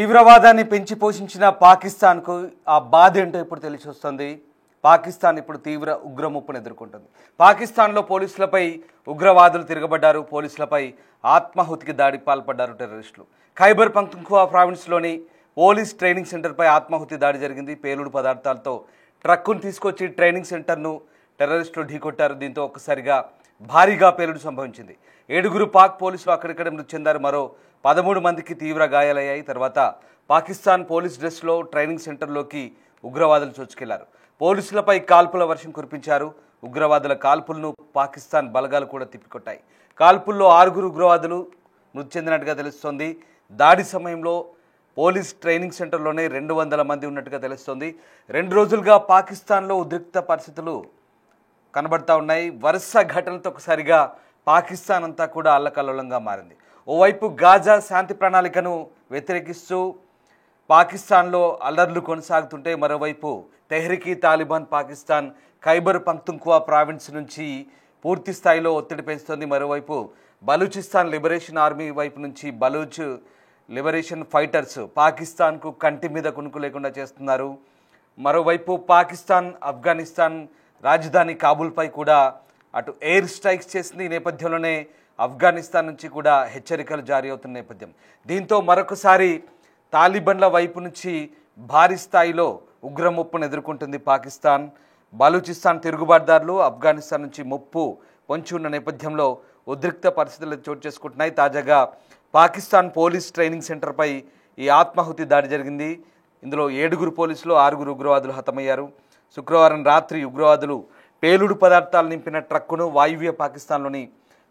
తీవ్రవాదాన్ని పెంచి పోషించిన పాకిస్తాన్కు ఆ బాధ ఏంటో ఇప్పుడు తెలిసి వస్తుంది. పాకిస్తాన్ ఇప్పుడు తీవ్ర ఉగ్రముప్పును ఎదుర్కొంటుంది. పాకిస్తాన్లో పోలీసులపై ఉగ్రవాదులు తిరగబడ్డారు. పోలీసులపై ఆత్మాహుతికి దాడికి పాల్పడ్డారు టెర్రరిస్టులు. ఖైబర్ పఖ్తుంఖ్వా ప్రావిన్స్లోని పోలీస్ ట్రైనింగ్ సెంటర్పై ఆత్మాహుతి దాడి జరిగింది. పేలుడు పదార్థాలతో ట్రక్కును తీసుకొచ్చి ట్రైనింగ్ సెంటర్ను టెర్రరిస్టులు ఢీకొట్టారు. దీంతో ఒక్కసారిగా భారీగా పేలుడు సంభవించింది. 7 పాక్ పోలీసులు అక్కడిక్కడే మృతి చెందారు. మరో 13 మందికి తీవ్ర గాయాలయ్యాయి. తర్వాత పాకిస్తాన్ పోలీస్ డ్రెస్లో ట్రైనింగ్ సెంటర్లోకి ఉగ్రవాదులు చొచ్చుకెళ్లారు. పోలీసులపై కాల్పుల వర్షం కురిపించారు. ఉగ్రవాదుల కాల్పులను పాకిస్తాన్ బలగాలు కూడా తిప్పికొట్టాయి. కాల్పుల్లో 6 ఉగ్రవాదులు మృతి చెందినట్టుగా తెలుస్తోంది. దాడి సమయంలో పోలీస్ ట్రైనింగ్ సెంటర్లోనే 200 మంది ఉన్నట్టుగా తెలుస్తోంది. 2 రోజులుగా పాకిస్తాన్లో ఉద్రిక్త పరిస్థితులు కనబడతా ఉన్నాయి. వరుస ఘటనలతో ఒకసారిగా పాకిస్తాన్ అంతా కూడా అల్లకల్లోలంగా మారింది. ఓవైపు గాజా శాంతి ప్రణాళికను వ్యతిరేకిస్తూ పాకిస్తాన్లో అల్లర్లు కొనసాగుతుంటే, మరోవైపు తెహ్రీక్ తాలిబాన్ పాకిస్తాన్ ఖైబర్ పఖ్తుంఖ్వా ప్రావిన్స్ నుంచి పూర్తి స్థాయిలో ఒత్తిడి పెంచుతోంది. మరోవైపు బలూచిస్తాన్ లిబరేషన్ ఆర్మీ వైపు నుంచి బలూచ్ లిబరేషన్ ఫైటర్స్ పాకిస్తాన్కు కంటి మీద కునుకు లేకుండా చేస్తున్నారు. మరోవైపు పాకిస్తాన్ ఆఫ్ఘనిస్తాన్ రాజధాని కాబూల్పై కూడా అటు ఎయిర్ స్ట్రైక్స్ చేసింది. ఈ నేపథ్యంలోనే ఆఫ్ఘనిస్తాన్ నుంచి కూడా హెచ్చరికలు జారీ అవుతున్న నేపథ్యం. దీంతో మరొకసారి తాలిబాన్ల వైపు నుంచి భారీ స్థాయిలో ఉగ్రముప్పును ఎదుర్కొంటుంది పాకిస్తాన్. బలూచిస్తాన్ తిరుగుబాటుదారులు ఆఫ్ఘనిస్తాన్ నుంచి ముప్పు పొంచి ఉన్న నేపథ్యంలో ఉద్రిక్త పరిస్థితులు చోటు చేసుకుంటున్నాయి. తాజాగా పాకిస్తాన్ పోలీస్ ట్రైనింగ్ సెంటర్పై ఈ ఆత్మాహుతి దాడి జరిగింది. ఇందులో 7 పోలీసులు 6 ఉగ్రవాదులు హతమయ్యారు. శుక్రవారం రాత్రి ఉగ్రవాదులు పేలుడు పదార్థాలు నింపిన ట్రక్కును వాయువ్య పాకిస్తాన్లోని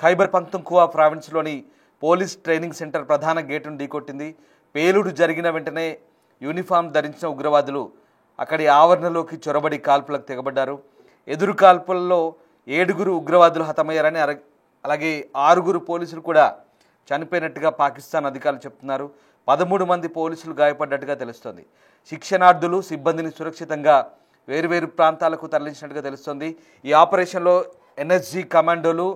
ఖైబర్ పఖ్తుంఖ్వా ప్రావిన్స్లోని పోలీస్ ట్రైనింగ్ సెంటర్ ప్రధాన గేటును ఢీకొట్టింది. పేలుడు జరిగిన వెంటనే యూనిఫామ్ ధరించిన ఉగ్రవాదులు అక్కడి ఆవరణలోకి చొరబడి కాల్పులకు తెగబడ్డారు. ఎదురు కాల్పుల్లో 7 ఉగ్రవాదులు హతమయ్యారని, అలాగే 6 పోలీసులు కూడా చనిపోయినట్టుగా పాకిస్తాన్ అధికారులు చెప్తున్నారు. 13 మంది పోలీసులు గాయపడ్డట్టుగా తెలుస్తోంది. శిక్షణార్థులు సిబ్బందిని సురక్షితంగా వేరువేరు ప్రాంతాలకు తరలించినట్టుగా తెలుస్తోంది. ఈ ఆపరేషన్లో ఎన్ఎస్జీ కమాండోలు,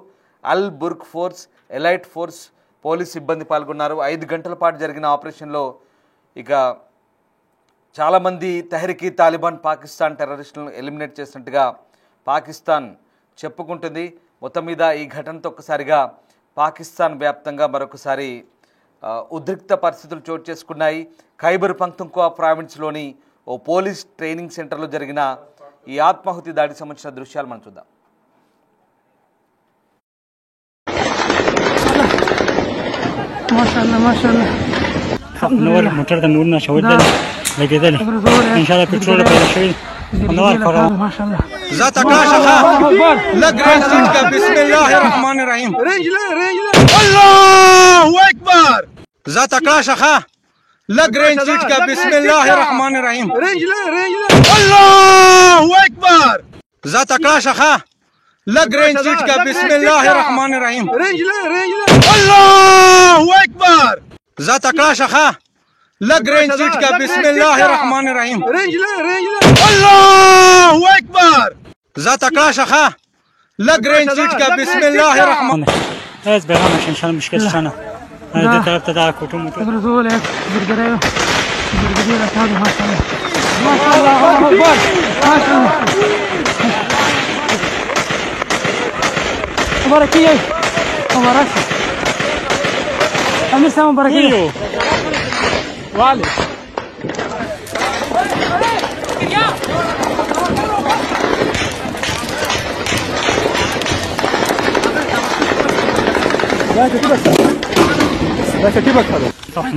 అల్ బుర్క్ ఫోర్స్, ఎలైట్ ఫోర్స్ పోలీస్ సిబ్బంది పాల్గొన్నారు. 5 గంటల పాటు జరిగిన ఆపరేషన్లో ఇక చాలామంది తెహ్రీక్ తాలిబాన్ పాకిస్తాన్ టెర్రరిస్టులను ఎలిమినేట్ చేసినట్టుగా పాకిస్తాన్ చెప్పుకుంటుంది. మొత్తం మీద ఈ ఘటనతో ఒక్కసారిగా పాకిస్తాన్ వ్యాప్తంగా మరొకసారి ఉద్రిక్త పరిస్థితులు చోటు చేసుకున్నాయి. ఖైబర్ పఖ్తుంఖ్వా ప్రావిన్స్లోని ఓ పోలీస్ ట్రైనింగ్ సెంటర్లో జరిగిన ఈ ఆత్మాహుతి దాడికి సంబంధించిన దృశ్యాలు మనం చూద్దాం. نور موتر د نور نشود لګیدل ان شاء الله پټرول پیدا شوی نور کارو ما شاء الله ذات اکاشخه لګ رنج کا بسم الله الرحمن الرحیم رنج الله اکبر ذات اکاشخه لګ رنج کا بسم الله الرحمن الرحیم رنج الله اکبر ذات اکاشخه لګ رنج کا بسم الله الرحمن الرحیم رنج الله اکبر ذات اکاشخه لګ رنج کا بسم الله الرحمن الرحیم رنج الله اکبر ذات اکاشخه لګ رنج کا بسم الله الرحمن از برام ان شاء الله مشکل شنه هذا طرف تدع کوټو موټو برزول یک برګریو برګری راځو ما شاء الله الله اکبر ما شاء الله مبارکي مبارک امیر صاحب مبارکي والي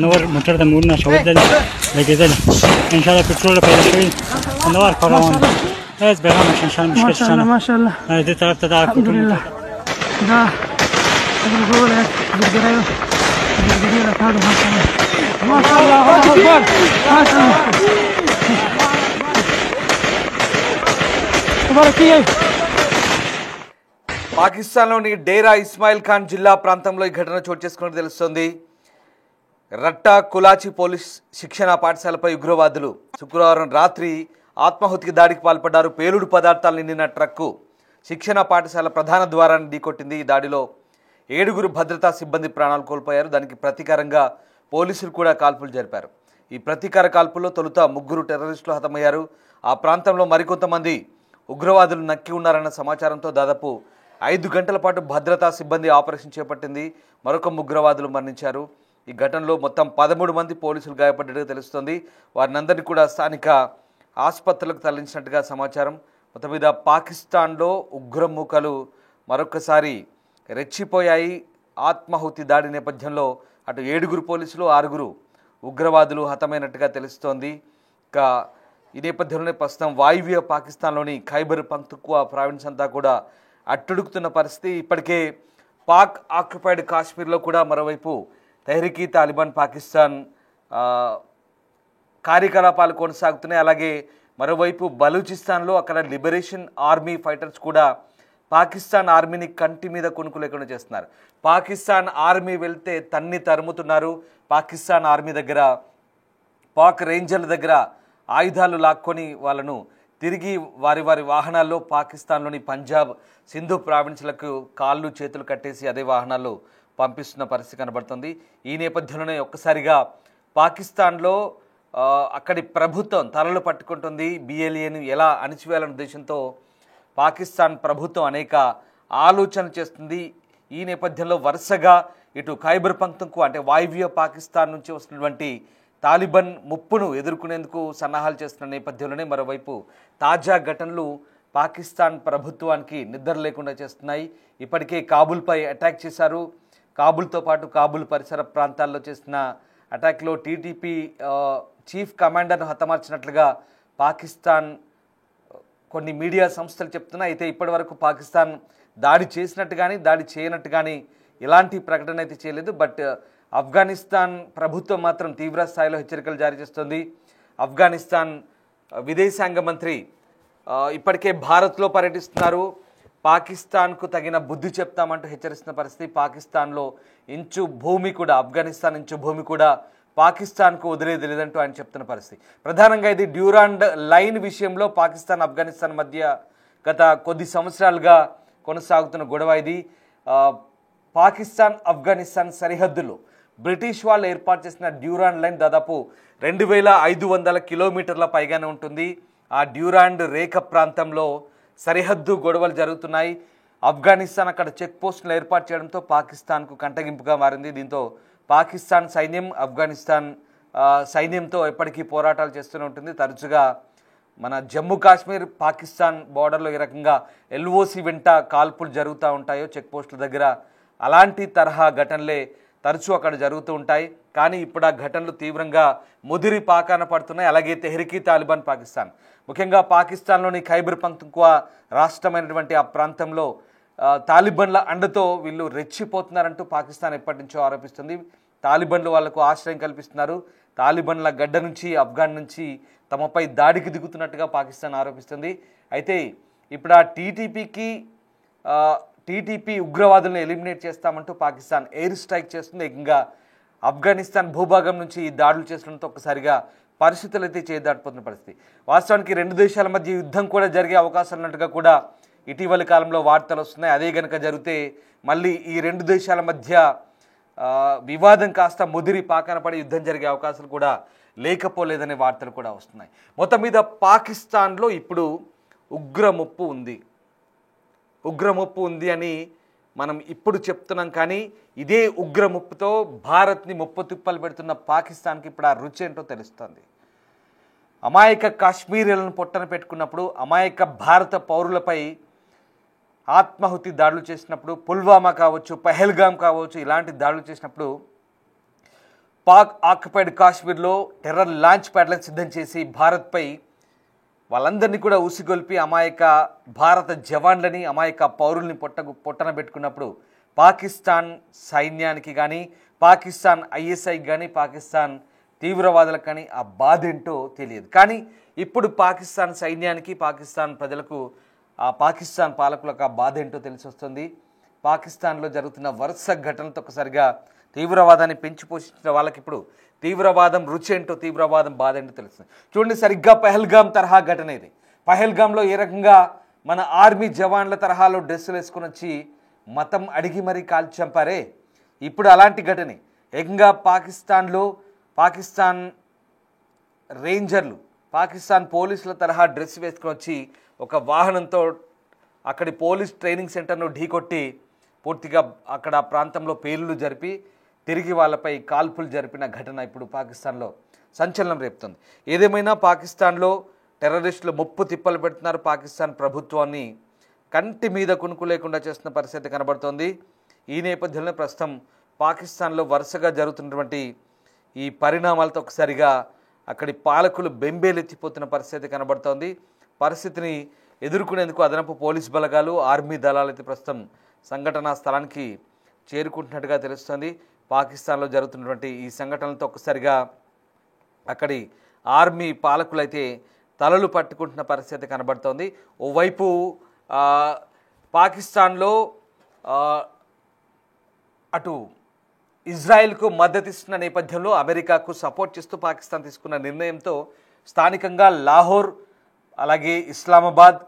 نور موټر د نور نشود لګیدل ان شاء الله پټرول پیدا شوی نور کارو از برام ان شاء الله مشکل شنه ما شاء الله هذا طرف تدع کوټو موټو دا برزول یک برګریو برګری راځو ما شاء الله الله اکبر ما شاء الله مبارکي పాకిస్తాన్లోని డేరా ఇస్మాయిల్ ఖాన్ జిల్లా ప్రాంతంలో ఈ ఘటన చోటు చేసుకున్నట్టు తెలుస్తోంది. రట్టా కులాచి పోలీస్ శిక్షణ పాఠశాలపై ఉగ్రవాదులు శుక్రవారం రాత్రి ఆత్మాహుతికి దాడికి పాల్పడ్డారు. పేలుడు పదార్థాలు నిండిన ట్రక్కు శిక్షణ పాఠశాల ప్రధాన ద్వారాన్ని ఢీకొట్టింది. ఈ దాడిలో 7 భద్రతా సిబ్బంది ప్రాణాలు కోల్పోయారు. దానికి ప్రతీకారంగా పోలీసులు కూడా కాల్పులు జరిపారు. ఈ ప్రతీకార కాల్పుల్లో తొలుత 3 టెర్రరిస్టులు హతమయ్యారు. ఆ ప్రాంతంలో మరికొంతమంది ఉగ్రవాదులు నక్కి ఉన్నారన్న సమాచారంతో దాదాపు 5 గంటల పాటు భద్రతా సిబ్బంది ఆపరేషన్ చేపట్టింది. మరొక ఉగ్రవాదులు మరణించారు. ఈ ఘటనలో మొత్తం 13 మంది పోలీసులు గాయపడ్డట్టుగా తెలుస్తోంది. వారినందరినీ కూడా స్థానిక ఆసుపత్రులకు తరలించినట్టుగా సమాచారం. మొత్తం మీద పాకిస్తాన్లో ఉగ్రమూకలు మరొకసారి రెచ్చిపోయాయి. ఆత్మాహుతి దాడి నేపథ్యంలో అటు 7 పోలీసులు 6 ఉగ్రవాదులు హతమైనట్టుగా తెలుస్తోంది. ఇక ఈ నేపథ్యంలోనే ప్రస్తుతం వాయువ్య పాకిస్తాన్లోని ఖైబర్ పఖ్తూన్ఖ్వా ప్రావిన్స్ అంతా కూడా అట్టుడుకుతున్న పరిస్థితి. ఇప్పటికే పాక్ ఆక్యుపైడ్ కాశ్మీర్లో కూడా మరోవైపు తెహ్రీక్ ఈ తాలిబాన్ పాకిస్తాన్ కార్యకలాపాలు కొనసాగుతున్నాయి. అలాగే మరోవైపు బలూచిస్తాన్లో అక్కడ లిబరేషన్ ఆర్మీ ఫైటర్స్ కూడా పాకిస్తాన్ ఆర్మీని కంటి మీద కొనుక్కు లేకుండా చేస్తున్నారు. పాకిస్తాన్ ఆర్మీ వెళ్తే తన్ని తరుముతున్నారు. పాకిస్తాన్ ఆర్మీ దగ్గర పాక్ రేంజర్ల దగ్గర ఆయుధాలు లాక్కొని వాళ్ళను తిరిగి వారి వాహనాల్లో పాకిస్తాన్లోని పంజాబ్ సింధు ప్రావిన్స్లకు కాళ్ళు చేతులు కట్టేసి అదే వాహనాల్లో పంపిస్తున్న పరిస్థితి కనబడుతుంది. ఈ నేపథ్యంలోనే ఒక్కసారిగా పాకిస్తాన్లో అక్కడి ప్రభుత్వం తలలు పట్టుకుంటుంది. BLAను ఎలా అణిచివేయాలనే ఉద్దేశంతో పాకిస్తాన్ ప్రభుత్వం అనేక ఆలోచనలు చేస్తుంది. ఈ నేపథ్యంలో వరుసగా ఇటు ఖైబర్ పఖ్తూన్ఖ్వా అంటే వాయువ్య పాకిస్తాన్ నుంచి వస్తున్నటువంటి తాలిబాన్ ముప్పును ఎదుర్కొనేందుకు సన్నాహాలు చేస్తున్న నేపథ్యంలోనే మరోవైపు తాజా ఘటనలు పాకిస్తాన్ ప్రభుత్వానికి నిద్ర లేకుండా చేస్తున్నాయి. ఇప్పటికే కాబూల్పై అటాక్ చేశారు. కాబూల్తో పాటు కాబూల్ పరిసర ప్రాంతాల్లో చేసిన అటాక్లో TTP చీఫ్ కమాండర్ను హతమార్చినట్లుగా పాకిస్తాన్ కొన్ని మీడియా సంస్థలు చెప్తున్నాయి. అయితే ఇప్పటి వరకు పాకిస్తాన్ దాడి చేసినట్టు కానీ దాడి చేయనట్టు కానీ ఎలాంటి ప్రకటన అయితే చేయలేదు. బట్ ఆఫ్ఘనిస్తాన్ ప్రభుత్వం మాత్రం తీవ్ర స్థాయిలో హెచ్చరికలు జారీ చేస్తుంది. ఆఫ్ఘనిస్తాన్ విదేశాంగ మంత్రి ఇప్పటికే భారత్లో పర్యటిస్తున్నారు. పాకిస్తాన్కు తగిన బుద్ధి చెప్తామంటూ హెచ్చరిస్తున్న పరిస్థితి. పాకిస్తాన్లో ఇంచు భూమి కూడా ఆఫ్ఘనిస్తాన్ ఇంచు భూమి కూడా పాకిస్తాన్కు వదిలేది లేదంటూ ఆయన చెప్తున్న పరిస్థితి. ప్రధానంగా ఇది డ్యూరాండ్ లైన్ విషయంలో పాకిస్తాన్ ఆఫ్ఘనిస్తాన్ మధ్య గత కొద్ది సంవత్సరాలుగా కొనసాగుతున్న గొడవ ఇది. పాకిస్తాన్ ఆఫ్ఘనిస్తాన్ సరిహద్దులో బ్రిటిష్ వాళ్ళు ఏర్పాటు చేసిన డ్యూరాండ్ లైన్ దాదాపు 2500 కిలోమీటర్ల పైగానే ఉంటుంది. ఆ డ్యూరాండ్ రేఖ ప్రాంతంలో సరిహద్దు గొడవలు జరుగుతున్నాయి. ఆఫ్ఘనిస్తాన్ అక్కడ చెక్ పోస్టులు ఏర్పాటు చేయడంతో పాకిస్తాన్కు కంటగింపుగా మారింది. దీంతో పాకిస్తాన్ సైన్యం ఆఫ్ఘనిస్తాన్ సైన్యంతో ఎప్పటికీ పోరాటాలు చేస్తూనే ఉంటుంది. తరచుగా మన జమ్మూ కాశ్మీర్ పాకిస్తాన్ బార్డర్లో ఏ రకంగా LOC వెంట కాల్పులు జరుగుతూ ఉంటాయో చెక్ పోస్టుల దగ్గర అలాంటి తరహా ఘటనలే తరచూ అక్కడ జరుగుతూ ఉంటాయి. కానీ ఇప్పుడు ఆ ఘటనలు తీవ్రంగా ముదిరి పాకాన పడుతున్నాయి. అలాగే తెహ్రీక్ ఈ తాలిబాన్ పాకిస్తాన్ ముఖ్యంగా పాకిస్తాన్లోని ఖైబర్ పఖ్తూన్ఖ్వా రాష్ట్రమైనటువంటి ఆ ప్రాంతంలో తాలిబాన్ల అండతో వీళ్ళు రెచ్చిపోతున్నారంటూ పాకిస్తాన్ ఎప్పటి నుంచో ఆరోపిస్తుంది. తాలిబాన్లు వాళ్లకు ఆశ్రయం కల్పిస్తున్నారు. తాలిబాన్ల గడ్డ నుంచి ఆఫ్ఘన్ నుంచి తమపై దాడికి దిగుతున్నట్టుగా పాకిస్తాన్ ఆరోపిస్తుంది. అయితే ఇప్పుడు ఆ టీటీపీ ఉగ్రవాదులను ఎలిమినేట్ చేస్తామంటూ పాకిస్తాన్ ఎయిర్ స్ట్రైక్ చేస్తుంది. ఏకంగా ఆఫ్ఘనిస్తాన్ భూభాగం నుంచి ఈ దాడులు చేసడంతో ఒక్కసారిగా పరిస్థితులు అయితే చేదాటిపోతున్న పరిస్థితి. వాస్తవానికి 2 దేశాల మధ్య యుద్ధం కూడా జరిగే అవకాశాలు ఉన్నట్టుగా కూడా ఇటీవలి కాలంలో వార్తలు వస్తున్నాయి. అదే గనక జరిగితే మళ్ళీ ఈ 2 దేశాల మధ్య వివాదం కాస్త ముదిరి పాకాన పడి యుద్ధం జరిగే అవకాశాలు కూడా లేకపోలేదనే వార్తలు కూడా వస్తున్నాయి. మొత్తం మీద పాకిస్తాన్లో ఇప్పుడు ఉగ్రముప్పు ఉంది అని మనం ఇప్పుడు చెప్తున్నాం. కానీ ఇదే ఉగ్రముప్పుతో భారత్ని ముప్పు తిప్పలు పెడుతున్న పాకిస్తాన్కి ఇప్పుడు ఆ రుచి ఏంటో తెలుస్తుంది. అమాయక కాశ్మీరీలను పొట్టన పెట్టుకున్నప్పుడు, అమాయక భారత పౌరులపై ఆత్మాహుతి దాడులు చేసినప్పుడు, పుల్వామా కావచ్చు, పహల్గామ్ కావచ్చు, ఇలాంటి దాడులు చేసినప్పుడు పాక్ ఆక్యుపైడ్ కాశ్మీర్లో టెర్రర్ లాంచ్ ప్యాడ్లను సిద్ధం చేసి భారత్పై వాళ్ళందరినీ కూడా ఉసిగొల్పి అమాయక భారత జవాన్లని అమాయక పౌరుల్ని పొట్టన పెట్టుకున్నప్పుడు పాకిస్తాన్ సైన్యానికి కానీ పాకిస్తాన్ ISIకి కానీ పాకిస్తాన్ తీవ్రవాదులకు కానీ ఆ బాధ ఏంటో తెలియదు. కానీ ఇప్పుడు పాకిస్తాన్ సైన్యానికి పాకిస్తాన్ ప్రజలకు ఆ పాకిస్తాన్ పాలకులకు ఆ బాధ ఏంటో తెలిసి వస్తుంది. పాకిస్తాన్లో జరుగుతున్న వరుస ఘటనలతో ఒకసారిగా తీవ్రవాదాన్ని పెంచి పోషించిన వాళ్ళకి ఇప్పుడు తీవ్రవాదం రుచి ఏంటో తీవ్రవాదం బాధ ఏంటో తెలుస్తుంది. చూడండి, సరిగ్గా పహల్గామ్ తరహా ఘటన ఇది. పహల్గామ్లో ఏ రకంగా మన ఆర్మీ జవాన్ల తరహాలో డ్రెస్సులు వేసుకొని వచ్చి మతం అడిగి మరీ కాల్చి చంపారే, ఇప్పుడు అలాంటి ఘటనే ఏకంగా పాకిస్తాన్ రేంజర్లు పాకిస్తాన్ పోలీసుల తరహా డ్రెస్ వేసుకొని వచ్చి ఒక వాహనంతో అక్కడి పోలీస్ ట్రైనింగ్ సెంటర్ను ఢీకొట్టి పూర్తిగా అక్కడ ప్రాంతంలో పేలుళ్లు జరిపి తిరిగి వాళ్ళపై కాల్పులు జరిపిన ఘటన ఇప్పుడు పాకిస్తాన్లో సంచలనం రేపుతుంది. ఏదేమైనా పాకిస్తాన్లో టెర్రరిస్టులు ముప్పు తిప్పలు పెడుతున్నారు. పాకిస్తాన్ ప్రభుత్వాన్ని కంటి మీద కునుకు లేకుండా చేస్తున్న పరిస్థితి కనబడుతోంది. ఈ నేపథ్యంలో ప్రస్తుతం పాకిస్తాన్లో వరుసగా జరుగుతున్నటువంటి ఈ పరిణామాలతో ఒకసారిగా అక్కడి పాలకులు బెంబేలెత్తిపోతున్న పరిస్థితి కనబడుతోంది. పరిస్థితిని ఎదుర్కొనేందుకు అదనపు పోలీస్ బలగాలు, ఆర్మీ దళాలు అయితే ప్రస్తుతం సంఘటనా స్థలానికి చేరుకుంటున్నట్టుగా తెలుస్తోంది. పాకిస్తాన్లో జరుగుతున్నటువంటి ఈ సంఘటనలతో ఒక్కసారిగా అక్కడి ఆర్మీ పాలకులైతే తలలు పట్టుకుంటున్న పరిస్థితి కనబడుతోంది. ఓవైపు పాకిస్తాన్లో అటు ఇజ్రాయెల్కు మద్దతిస్తున్న నేపథ్యంలో అమెరికాకు సపోర్ట్ చేస్తూ పాకిస్తాన్ తీసుకున్న నిర్ణయంతో స్థానికంగా లాహోర్ అలాగే ఇస్లామాబాద్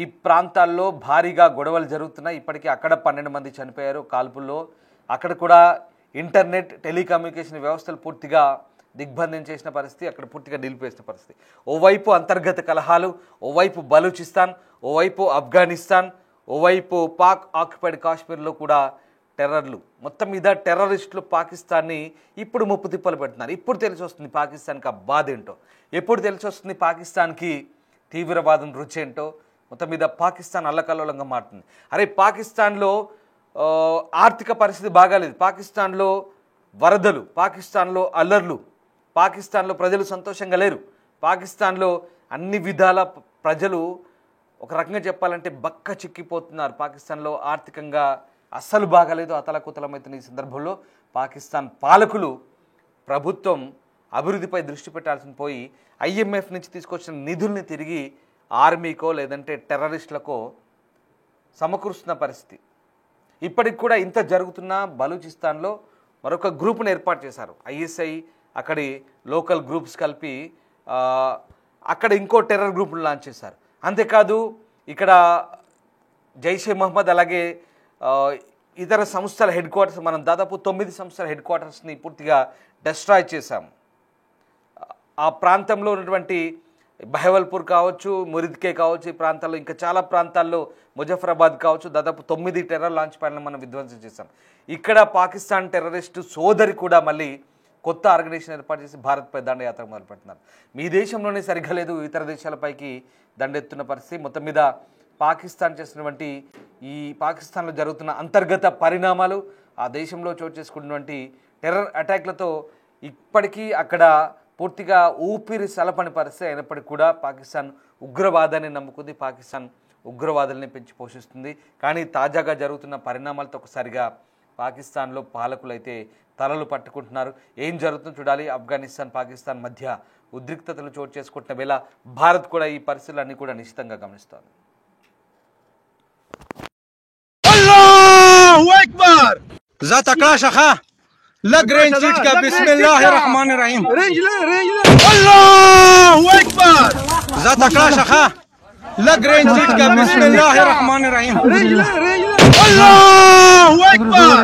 ఈ ప్రాంతాల్లో భారీగా గొడవలు జరుగుతున్నాయి. ఇప్పటికీ అక్కడ 12 మంది చనిపోయారు కాల్పుల్లో. అక్కడ కూడా ఇంటర్నెట్, టెలికమ్యూనికేషన్ వ్యవస్థలు పూర్తిగా దిగ్బంధం చేసిన పరిస్థితి, అక్కడ పూర్తిగా నిలిపేసిన పరిస్థితి. ఓవైపు అంతర్గత కలహాలు, ఓవైపు బలూచిస్తాన్, ఓవైపు ఆఫ్ఘనిస్తాన్, ఓవైపు పాక్ ఆక్యుపైడ్ కాశ్మీర్లో కూడా టెర్రర్లు. మొత్తం మీద టెర్రరిస్టులు పాకిస్తాన్ని ఇప్పుడు ముప్పు తిప్పలు పెడుతున్నారు. ఇప్పుడు తెలిసి వస్తుంది పాకిస్తాన్కి ఆ బాధ ఏంటో, ఎప్పుడు తెలిసి వస్తుంది పాకిస్తాన్కి తీవ్రవాదం రుచి ఏంటో. మొత్తం మీద పాకిస్తాన్ అల్లకల్లోలంగా మారుతుంది. అరే పాకిస్తాన్లో ఆర్థిక పరిస్థితి బాగాలేదు, పాకిస్తాన్లో వరదలు, పాకిస్తాన్లో అల్లర్లు, పాకిస్తాన్లో ప్రజలు సంతోషంగా లేరు, పాకిస్తాన్లో అన్ని విధాల ప్రజలు ఒక రకంగా చెప్పాలంటే బక్క చిక్కిపోతున్నారు. పాకిస్తాన్లో ఆర్థికంగా అస్సలు బాగాలేదు, అతలకుతలమవుతున్న ఈ సందర్భంలో పాకిస్తాన్ పాలకులు, ప్రభుత్వం అభివృద్ధిపై దృష్టి పెట్టాల్సిన పోయి ఐఎంఎఫ్ నుంచి తీసుకొచ్చిన నిధుల్ని తిరిగి ఆర్మీకో లేదంటే టెర్రరిస్టులకో సమకూరుస్తున్న పరిస్థితి. ఇప్పటికి కూడా ఇంత జరుగుతున్న బలూచిస్తాన్లో మరొక గ్రూప్ను ఏర్పాటు చేశారు. ఐఎస్ఐ అక్కడి లోకల్ గ్రూప్స్ కలిపి అక్కడ ఇంకో టెర్రర్ గ్రూప్ను లాంచ్ చేశారు. అంతేకాదు ఇక్కడ జైషే మహమ్మద్ అలాగే ఇతర సంస్థల హెడ్ క్వార్టర్స్, మనం దాదాపు 9 సంస్థల హెడ్ క్వార్టర్స్ని పూర్తిగా డెస్ట్రాయ్ చేశాము. ఆ ప్రాంతంలో ఉన్నటువంటి బహవల్పూర్ కావచ్చు, మురిద్కే కావచ్చు, ఈ ప్రాంతాల్లో ఇంకా చాలా ప్రాంతాల్లో, ముజఫరాబాద్ కావచ్చు, దాదాపు 9 టెర్రర్ లాంచ్ ప్యాడ్లను మనం విధ్వంసం చేశాం. ఇక్కడ పాకిస్తాన్ టెర్రరిస్టు సోదరి కూడా మళ్ళీ కొత్త ఆర్గనైజేషన్ ఏర్పాటు చేసి భారత్పై దండయాత్ర మొదలుపెడుతున్నారు. మీ దేశంలోనే సరిగ్గా లేదు, ఇతర దేశాలపైకి దండెత్తున్న పరిస్థితి. మొత్తం మీద పాకిస్తాన్ చేసినటువంటి ఈ పాకిస్తాన్లో జరుగుతున్న అంతర్గత పరిణామాలు, ఆ దేశంలో చోటు చేసుకున్నటువంటి టెర్రర్ అటాక్లతో ఇప్పటికీ అక్కడ పూర్తిగా ఊపిరి సలపని పరిస్థితి అయినప్పటికీ కూడా పాకిస్తాన్ ఉగ్రవాదాన్ని నమ్ముకుంది, పాకిస్తాన్ ఉగ్రవాదుల్ని పెంచి పోషిస్తుంది. కానీ తాజాగా జరుగుతున్న పరిణామాలతో ఒకసారిగా పాకిస్తాన్లో పాలకులైతే తలలు పట్టుకుంటున్నారు. ఏం జరుగుతుందో చూడాలి. ఆఫ్ఘనిస్తాన్, పాకిస్తాన్ మధ్య ఉద్రిక్తతలు చోటు చేసుకుంటున్న వేళ భారత్ కూడా ఈ పరిస్థితులన్నీ కూడా నిశ్చితంగా గమనిస్తోంది. अल्लाहु अकबर जा तकड़ा शखा लग रेंज सीट का बिस्मिल्लाहिर्रहमानिर्रहीम अल्लाहु अकबर जा तकड़ा शखा लग रेंज सीट का बिस्मिल्लाहिर्रहमानिर्रहीम अल्लाहु अकबर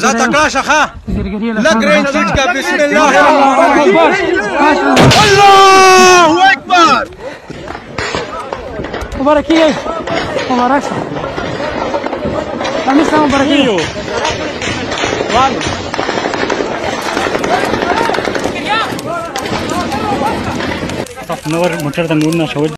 जा तकड़ा शखा लग रेंज सीट का बिस्मिल्लाहिर्रहमानिर्रहीम अल्लाहु अकबर मुबारक मुबारक kami sama barakiyo wal Nowar muchar da nurna shawad